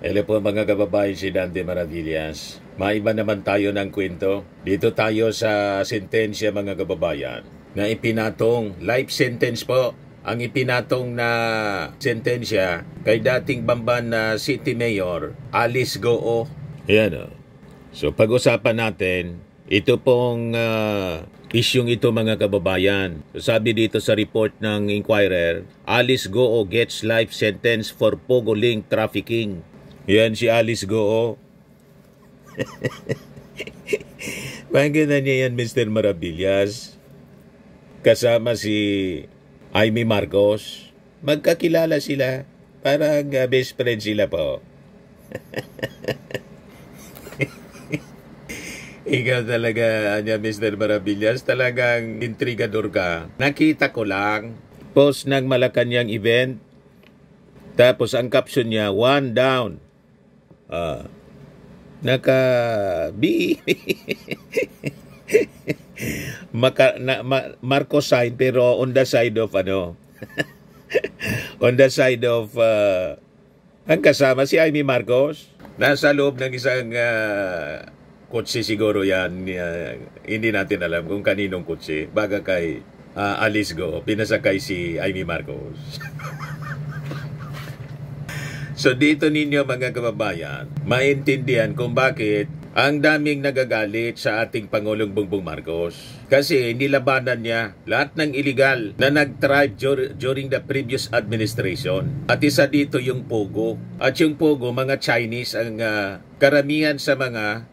Hello po mga kababayan, si Dante Maravillas. Maiba naman tayo ng kwento. Dito tayo sa sentensya mga kababayan na ipinatong, life sentence po. Ang ipinatong na sentensya kay dating Bamban na City Mayor Alice Goo. Ayan o. So pag-usapan natin, ito pong isyung ito mga kababayan. So, sabi dito sa report ng Inquirer, Alice Goo gets life sentence for Pogo link trafficking. Yan si Alice Goo. Pakinggan niya yan, Mr. Maravillas. Kasama si Amy Marcos. Magkakilala sila. Parang best friend sila po. Ikaw talaga, Mr. Maravillas, talagang intrigador ka. Nakita ko lang, post ng Malacanang event, tapos ang caption niya, one down. Marcos sign, pero on the side of on the side of ang kasama si Amy Marcos. Nasa loob ng isang kotse siguro yan. Hindi natin alam kung kaninong kotse. Baga kay Alice Goo, pinasakay si Amy Marcos. So dito ninyo mga kababayan, maintindihan kung bakit ang daming nagagalit sa ating Pangulong Bongbong Marcos. Kasi nilabanan niya lahat ng illegal na nag-thrive during the previous administration. At isa dito yung Pogo. At yung Pogo, mga Chinese ang karamihan sa mga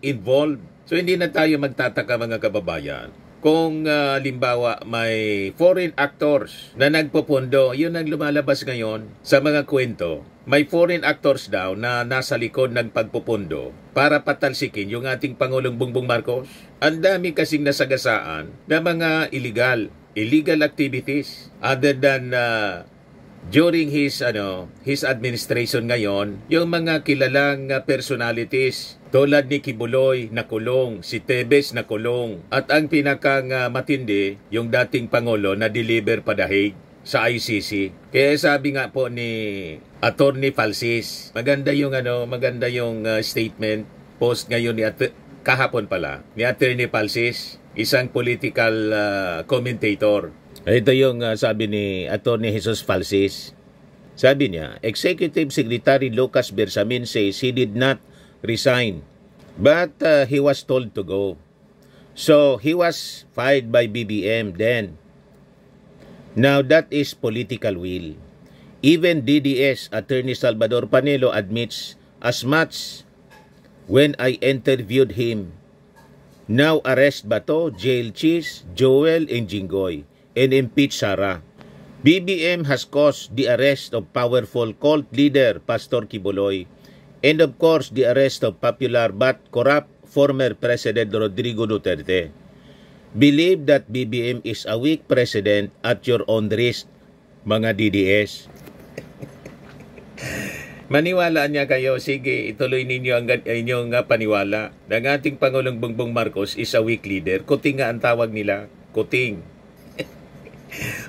involved. So hindi na tayo magtataka mga kababayan. Kung limbawa may foreign actors na nagpupundo, yun ang lumalabas ngayon sa mga kwento. May foreign actors daw na nasa likod ng pagpupundo para patalsikin yung ating Pangulong Bongbong Marcos. Ang dami kasing nasagasaan na mga illegal activities other than during his administration ngayon, yung mga kilalang personalities tulad ni Kibuloy na kulong, si Tebes na kulong, at ang pinakang matindi, yung dating Pangulo na deliver pa dahig sa ICC. Kaya sabi nga po ni Attorney Falsis, maganda yung statement post ngayon ni kahapon pala ni Attorney Falsis, isang political commentator. Ito yung sabi ni Attorney Jesus Falsis. Sabi niya, Executive Secretary Lucas Bersamin says he did not resign, but he was told to go. So he was fired by BBM then. Now that is political will. Even DDS Attorney Salvador Panelo admits as much when I interviewed him. Now arrest Bato, jail Cheese, Joel, and Jinggoy, and impeach Sara. BBM has caused the arrest of powerful cult leader Pastor Kibuloy, and of course the arrest of popular but corrupt former President Rodrigo Duterte. Believe that BBM is a weak president at your own risk, mga DDS. Maniwala niya kayo, sige, ituloy ninyo ang inyong paniwala. Ng ating Pangulong Bongbong Marcos is a weak leader. Kuting nga ang tawag nila, kuting.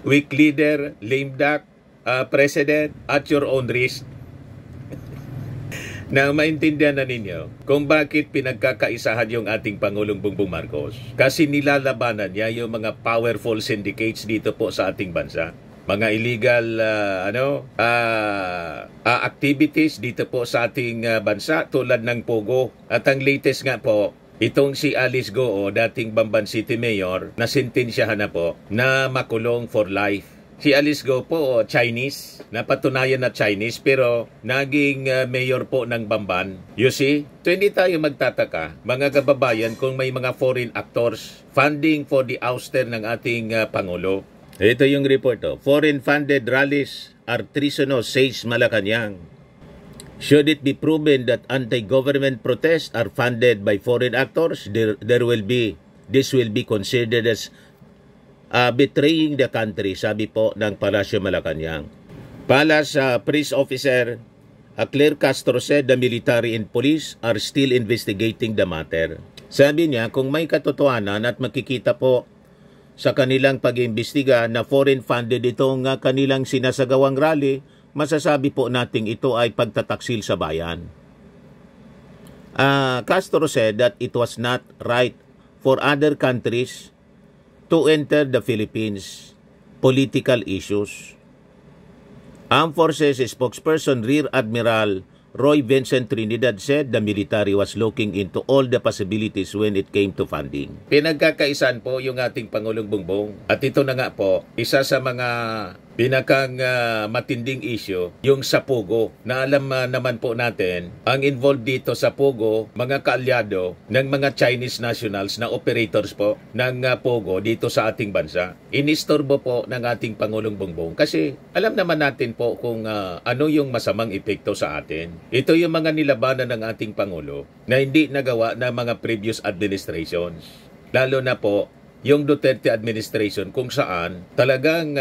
Weak leader, lame duck, president at your own risk. Na maintindihan na ninyo kung bakit pinagkakaisahan yung ating Pangulong Bongbong Marcos. Kasi nilalabanan niya yung mga powerful syndicates dito po sa ating bansa. Mga illegal activities dito po sa ating bansa tulad ng Pogo. At ang latest nga po, itong si Alice Goo, dating Bamban City Mayor, na sentensyahan na po na makulong for life. Si Alice Goo po, Chinese, napatunayan na Chinese, pero naging mayor po ng Bamban. You see? So hindi tayo magtataka, mga kababayan, kung may mga foreign actors funding for the ouster ng ating Pangulo. Ito yung report. Foreign funded rallies are treasonous, says Malacanang. Should it be proven that anti-government protests are funded by foreign actors, this will be considered as betraying the country, sabi po ng Palasyo Malacanang. Palace Press Officer Claire Castro said the military and police are still investigating the matter. Sabi niya, kung may katotohanan at makikita po sa kanilang pag-iimbestiga na foreign funded itong kanilang sinasagawang rally, masasabi po nating ito ay pagtataksil sa bayan. Castro said that it was not right for other countries to enter the Philippines political issues. Armed Forces spokesperson Rear Admiral Roy Vincent Trinidad said the military was looking into all the possibilities when it came to funding. Pinagkakaisan po yung ating Pangulong Bongbong. At ito na nga po, isa sa mga pinakang matinding issue, yung sa Pogo. Na alam naman po natin, ang involved dito sa Pogo, mga kaalyado ng mga Chinese nationals na operators po ng Pogo dito sa ating bansa. Inistorbo po ng ating Pangulong Bongbong kasi alam naman natin po kung ano yung masamang epekto sa atin. Ito yung mga nilabanan ng ating Pangulo na hindi nagawa ng mga previous administrations. Lalo na po yung Duterte administration kung saan talagang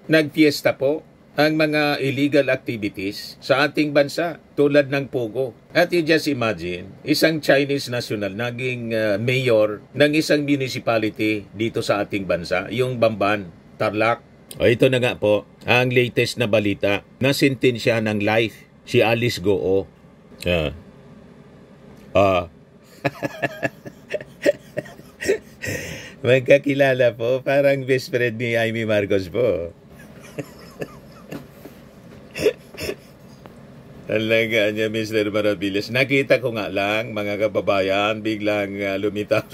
nagfiesta po ang mga illegal activities sa ating bansa tulad ng Pogo. At you just imagine, isang Chinese national naging mayor ng isang municipality dito sa ating bansa, yung Bamban, Tarlac. O ito na nga po, ang latest na balita, nasintensya ng life si Alice Goo. Magkakilala po, parang best friend ni Amy Marcos po. Talaga niya, Mr. Maravillas. Nakita ko nga lang, mga kababayan, biglang lumitaw.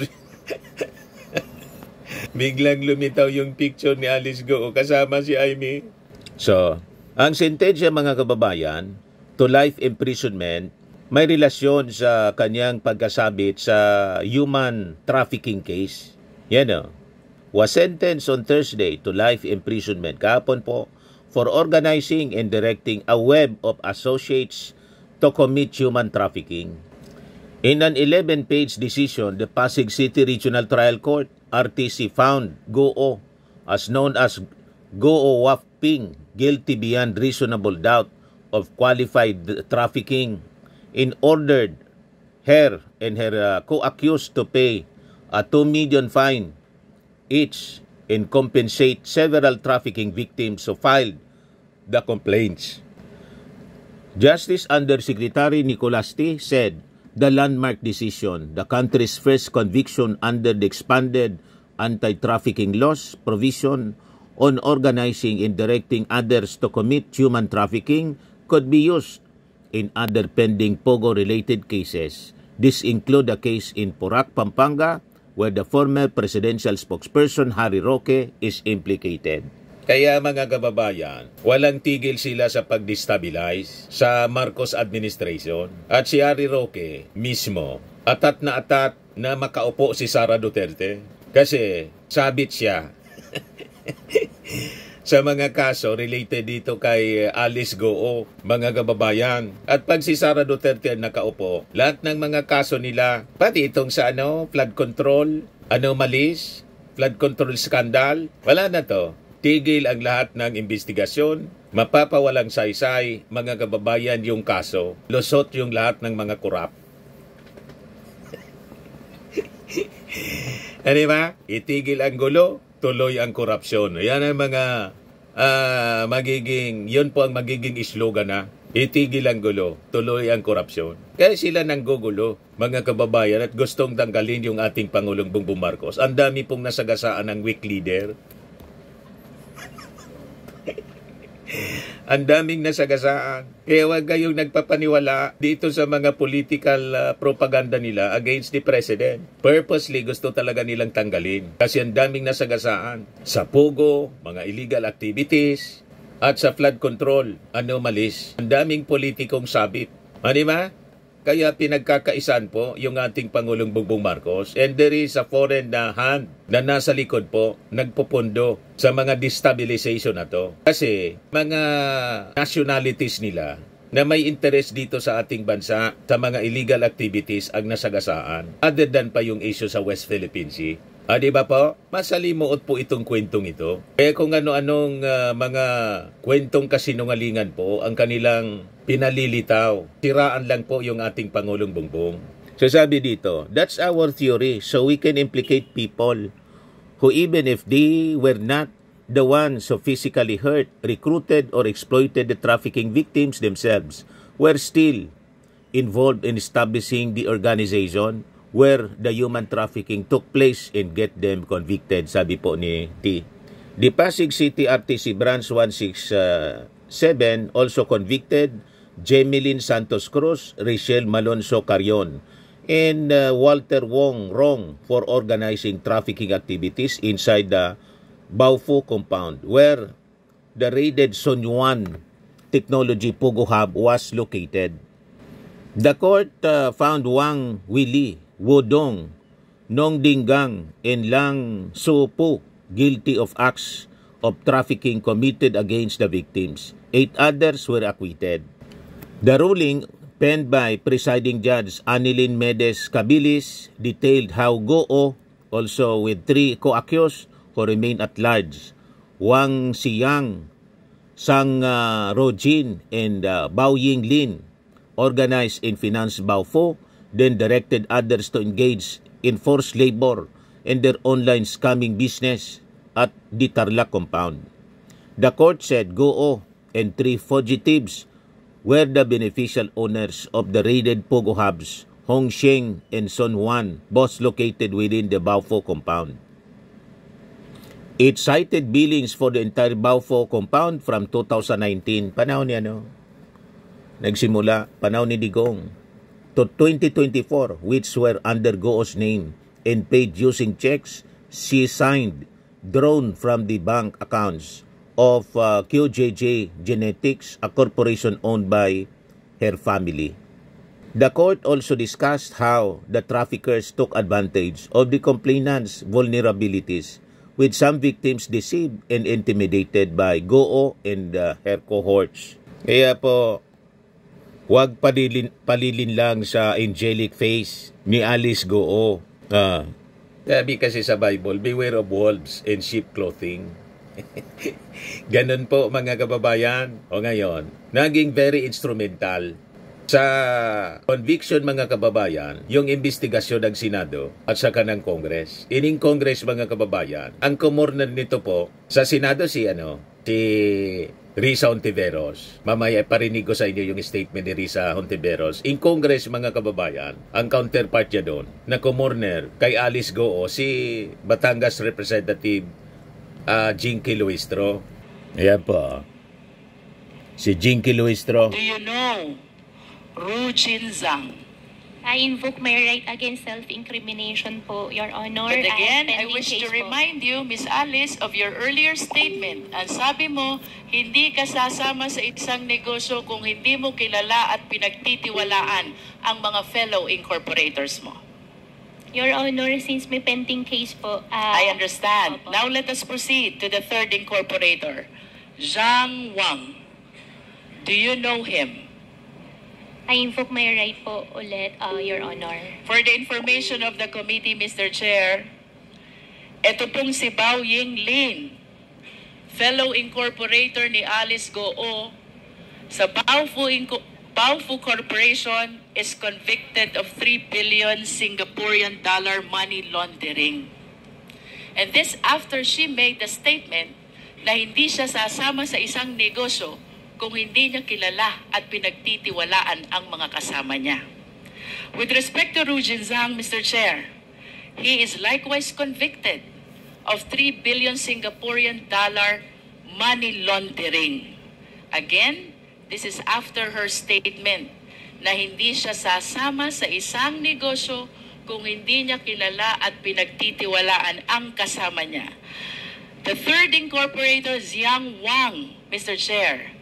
Biglang lumitaw yung picture ni Alice Goo kasama si Amy. So, ang sentensya, mga kababayan, to life imprisonment, may relasyon sa kanyang pagkasabit sa human trafficking case. Yan o. Was sentenced on Thursday to life imprisonment kahapon po for organizing and directing a web of associates to commit human trafficking. In an 11-page decision, the Pasig City Regional Trial Court, RTC, found Goo, as known as Goo Waping, guilty beyond reasonable doubt of qualified trafficking, and ordered her and her co-accused to pay a 2 million fine each and compensate several trafficking victims who filed the complaints. Justice Undersecretary Nicolas T. said the landmark decision, the country's first conviction under the expanded anti-trafficking laws provision on organizing and directing others to commit human trafficking, could be used in other pending Pogo-related cases. This include a case in Porac, Pampanga, where the former presidential spokesperson Harry Roque is implicated. Kaya mga kababayan, walang tigil sila sa pag-destabilize sa Marcos administration. At si Harry Roque mismo, atat na makaupo si Sara Duterte. Kasi sabit siya sa mga kaso related dito kay Alice Goo, mga kababayan. At pag si Sara Duterte nakaupo, lahat ng mga kaso nila, pati itong sa flood control, anomalies, flood control scandal, wala na to. Tigil ang lahat ng investigasyon, mapapawalang saysay, mga kababayan, yung kaso. Lusot yung lahat ng mga korap. Ano ba? Itigil ang gulo, tuloy ang korupsyon. Yan ang mga yun po ang magiging slogan na itigil ang gulo, tuloy ang korupsyon. Kaya sila nanggugulo, mga kababayan, at gustong tanggalin yung ating Pangulong Bongbong Marcos. Ang dami pong nasagasaan ng weak leader. Ang daming nasagasaan. Kaya huwag kayong nagpapaniwala dito sa mga political propaganda nila against the president. Purposely gusto talaga nilang tanggalin. Kasi ang daming nasagasaan. Sa Pogo, mga illegal activities, at sa flood control, anomalies. Ang daming politikong sabit. Ano ba? Kaya pinagkakaisan po yung ating Pangulong Bongbong Marcos, and there is a foreign hand na nasa likod po, nagpupundo sa mga destabilization na to. Kasi mga nationalities nila na may interest dito sa ating bansa sa mga illegal activities ang nasagasaan. Other than pa yung issue sa West Philippine Sea. Di ba po? Masalimuot po itong kwentong ito. Kaya kung ano-anong mga kwentong kasinungalingan po ang kanilang pinalilitaw, siraan lang po yung ating Pangulong Bongbong. So sabi dito, that's our theory, so we can implicate people who even if they were not the ones who physically hurt, recruited, or exploited the trafficking victims themselves were still involved in establishing the organization where the human trafficking took place and get them convicted, sabi po ni T. The Pasig City RTC Branch 167 also convicted Jemelyn Santos Cruz, Rachel Malonzo Carion, and Walter Wong Rong for organizing trafficking activities inside the Baufo compound where the raided Son Juan Technology Pogo Hub was located. The court found Wang Willie, Wodong, Nong Dinggang, and Lang Supo guilty of acts of trafficking committed against the victims. 8 others were acquitted. The ruling, penned by presiding judge Anilin Medes Cabilis, detailed how Goo, also with 3 co-accused who remain at large, Wang Siyang, Sang Rojin, and Bao Yinglin, organized and financed Baufo, then directed others to engage in forced labor and their online scamming business at the Tarlac compound. The court said Goo and 3 fugitives were the beneficial owners of the raided Pogo Hubs, Hong Sheng and Son Juan, both located within the Baufo compound. It cited billings for the entire Baufo compound from 2019, panahon niya, no? Nagsimula, panahon ni Digong, to 2024, which were under Goo's name and paid using checks she signed drawn from the bank accounts of QJJ Genetics, a corporation owned by her family. The court also discussed how the traffickers took advantage of the complainants' vulnerabilities, with some victims deceived and intimidated by Goo and her cohorts. Kaya po, huwag palilin lang sa angelic face ni Alice Goo. Sabi kasi sa Bible, beware of wolves in sheep clothing. Ganun po mga kababayan. O ngayon, naging very instrumental sa conviction mga kababayan, yung investigasyon ng Senado at saka ng Congress. Ining Congress mga kababayan, ang kumorner nito po sa Senado si Risa Hontiveros. Mamaya parinig ko sa inyo yung statement ni Risa Hontiveros. In Congress, mga kababayan, ang counterpart niya doon, na kumorner kay Alice Goo, si Batangas Representative Jinky Luistro. Ayan po. Si Jinky Luistro. Do you know Ru Jin Zhang? I invoke my right against self-incrimination po, Your Honor. But again, I pending wish to case po. remind you, Miss Alice, of your earlier statement. Ang sabi mo, hindi ka sasama sa isang negosyo kung hindi mo kilala at pinagtitiwalaan ang mga fellow incorporators mo. Your Honor, since may pending case po. I understand. Opo. Now let us proceed to the third incorporator, Zhang Wang. Do you know him? I invoke my right po ulit, Your Honor. For the information of the committee, Mr. Chair, ito pong si Bao Yinglin, fellow incorporator ni Alice Goo, sa Baofu Corporation, is convicted of 3 billion Singaporean dollar money laundering. And this after she made the statement na hindi siya sasama sa isang negosyo kung hindi niya kilala at pinagtitiwalaan ang mga kasama niya. With respect to Ru Jin Zhang, Mr. Chair, he is likewise convicted of 3 billion Singaporean dollar money laundering. Again, this is after her statement na hindi siya sasama sa isang negosyo kung hindi niya kilala at pinagtitiwalaan ang kasama niya. The third incorporator, Zhang Wang, Mr. Chair,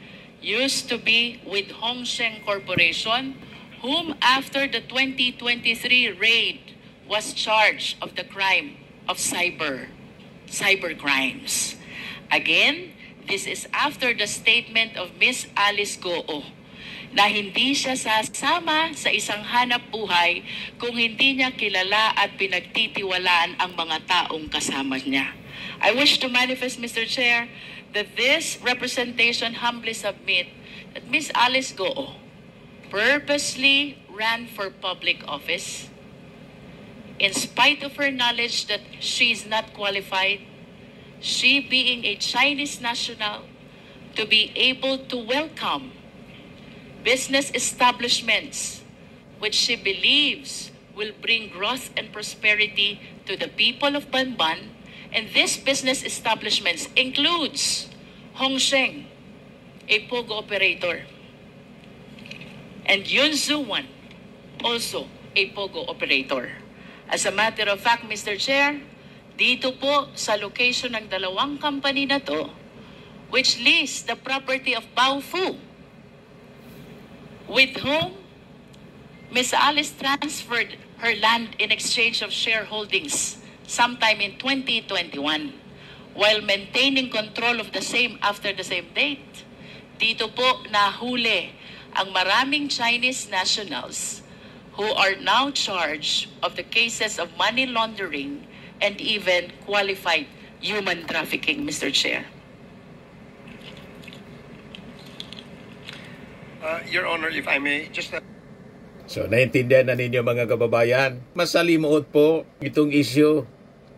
used to be with Hong Sheng Corporation, whom after the 2023 raid was charged of the crime of cyber crimes. Again, this is after the statement of Miss Alice Goo na hindi siya sasama sa isang hanap buhay kung hindi niya kilala at pinagtitiwalaan ang mga taong kasama niya. I wish to manifest, Mr. Chair, that this representation humbly submit that Miss Alice Goo purposely ran for public office in spite of her knowledge that she is not qualified, she being a Chinese national, to be able to welcome business establishments which she believes will bring growth and prosperity to the people of Banban. And this business establishments includes Hongsheng, a POGO operator, and Yunzuwan, also a POGO operator. As a matter of fact, Mr. Chair, dito po sa location ng dalawang company na to, which lease the property of Baofu, with whom Ms. Alice transferred her land in exchange of shareholdings sometime in 2021, while maintaining control of the same after the same date. Dito po nahuli ang maraming Chinese nationals who are now charged of the cases of money laundering and even qualified human trafficking, Mr. Chair. Your Honor, if I may, just... So, naintindihan na ninyo mga kababayan, masalimuot po itong issue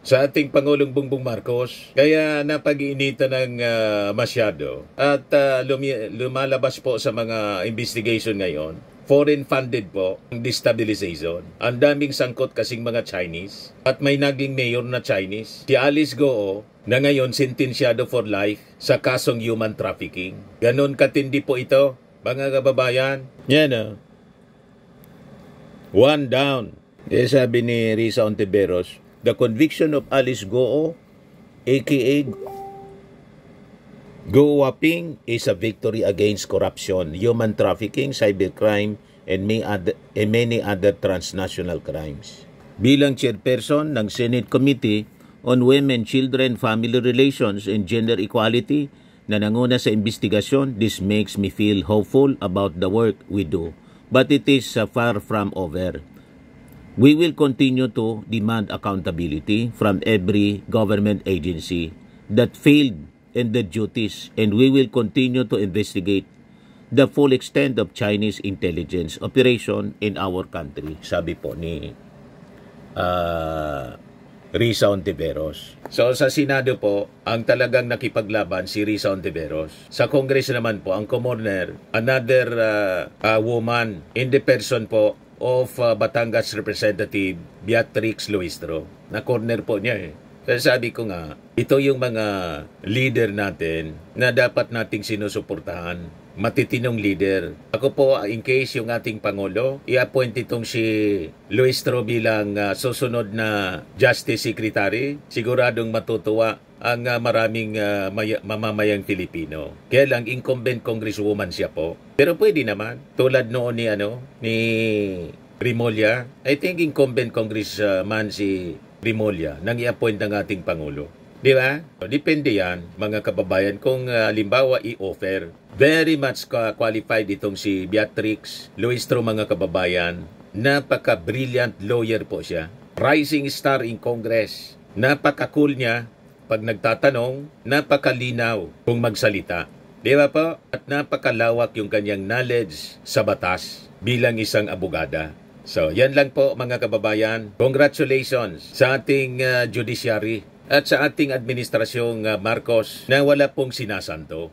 sa ating Pangulong Bongbong Marcos. Kaya napag-iinitan ng masyado at lumalabas po sa mga investigation ngayon. Foreign funded po ang destabilization. Ang daming sangkot kasing mga Chinese at may naging mayor na Chinese. Si Alice Goo na ngayon sentensyado for life sa kasong human trafficking. Ganon katindi po ito, mga kababayan. Yan one down. Sabi ni Risa Ontiveros, the conviction of Alice Goo, aka Go Waping, is a victory against corruption, human trafficking, cybercrime, and many other transnational crimes. Bilang chairperson ng Senate Committee on Women, Children, Family Relations, and Gender Equality na nanguna sa investigasyon, this makes me feel hopeful about the work we do. But it is far from over. We will continue to demand accountability from every government agency that failed in their duties, and we will continue to investigate the full extent of Chinese intelligence operation in our country. Sabi po ni Risa Ontiveros. So sa Senado po, ang talagang nakipaglaban si Risa Ontiveros. Sa Congress naman po, ang commoner, another woman in the person po of Batangas Representative Beatrix Luistro. Na-corner po niya Kaya sabi ko nga, ito yung mga leader natin na dapat nating sinusuportahan. Matitinong leader. Ako po, in case yung ating Pangulo, i-appoint itong si Luistro bilang susunod na Justice Secretary, siguradong matutuwa ang maraming mamamayang Pilipino. Kaya lang, incumbent congresswoman siya po. Pero pwede naman. Tulad noon ni Rimulya. I think incumbent congressman si Rimulya nang i-appoint ng ating Pangulo. Di ba? Depende yan, mga kababayan, kung halimbawa i-offer. Very much qualified itong si Beatrix Luistro, mga kababayan. Napaka-brilliant lawyer po siya. Rising star in Congress. Napaka-cool niya pag nagtatanong, napakalinaw kung magsalita. Di ba po? At napakalawak yung kanyang knowledge sa batas bilang isang abogada. So, yan lang po mga kababayan. Congratulations sa ating judiciary at sa ating administrasyong Marcos na wala pong sinasanto.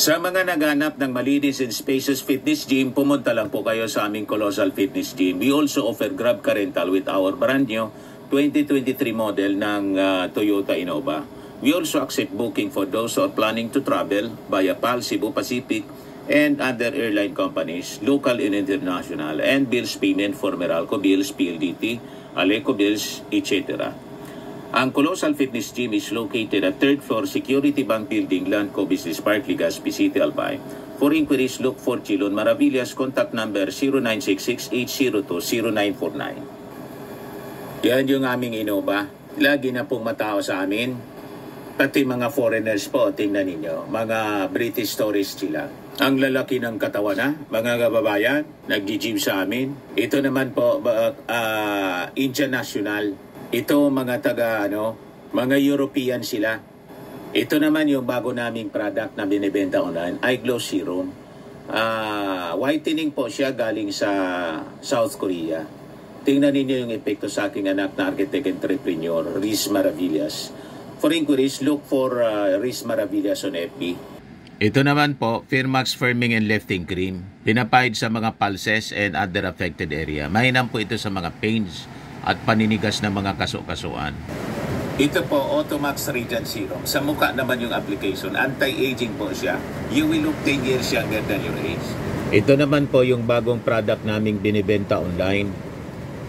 Sa mga naghanap ng malinis and spacious fitness gym, pumunta lang po kayo sa aming Colossal Fitness Gym. We also offer Grab Car Rental with our brand new 2023 model ng Toyota Innova. We also accept booking for those who are planning to travel via PAL, Cebu Pacific, and other airline companies, local and international, and bills payment for Meralco Bills, PLDT, Aleco Bills, etc. Ang Colossal Fitness Gym is located at 3rd floor Security Bank Building, Landco Business Park, Legazpi City, Albay. For inquiries, look for Chilon Maravillas, contact number 0966-802-0949. Yan yung aming Innova. Lagi na pong matao sa amin. Pati mga foreigners po, tingnan ninyo. Mga British tourists sila. Ang lalaki ng katawan na, mga kababayan, nag-gym sa amin. Ito naman po, Indian National. Ito mga mga European sila. Ito naman yung bago naming product na binibenta online, Eye Glow Serum. Whitening po siya galing sa South Korea. Tingnan ninyo yung epekto sa aking anak na architect entrepreneur, Riz Maravillas. For inquiries, look for Riz Maravillas on FB. Ito naman po, Firmax Firming and Lifting Cream. Pinapahid sa mga pulses and other affected area. Mahinam po ito sa mga pains at paninigas ng mga kaso-kasuan. Ito po, Automax Radiant Serum. Sa mukha naman yung application. Anti-aging po siya. You will look 10 years younger than your age. Ito naman po yung bagong product naming binibenta online.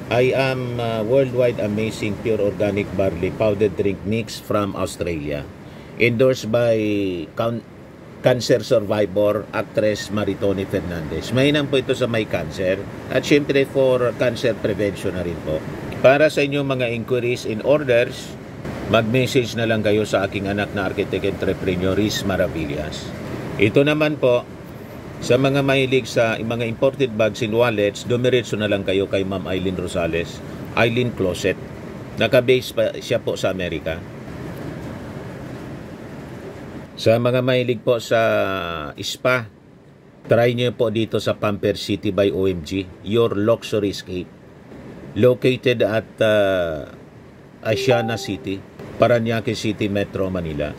I am Worldwide Amazing Pure Organic Barley Powdered Drink Mix from Australia. Endorsed by cancer survivor, actress Maritoni Fernandez. Mainam po ito sa may cancer at syempre for cancer prevention na rin po. Para sa inyong mga inquiries and orders, mag-message na lang kayo sa aking anak na architect entrepreneur, Riz Maravillas. Ito naman po, sa mga mahilig sa mga imported bags and wallets, dumiretso na lang kayo kay Ma'am Eileen Rosales, Eileen Closet. Naka-base pa siya po sa Amerika. Sa mga mahilig po sa spa, try nyo po dito sa Pamper City by OMG, your luxury escape. Located at Asiana City, Parañaque City, Metro Manila.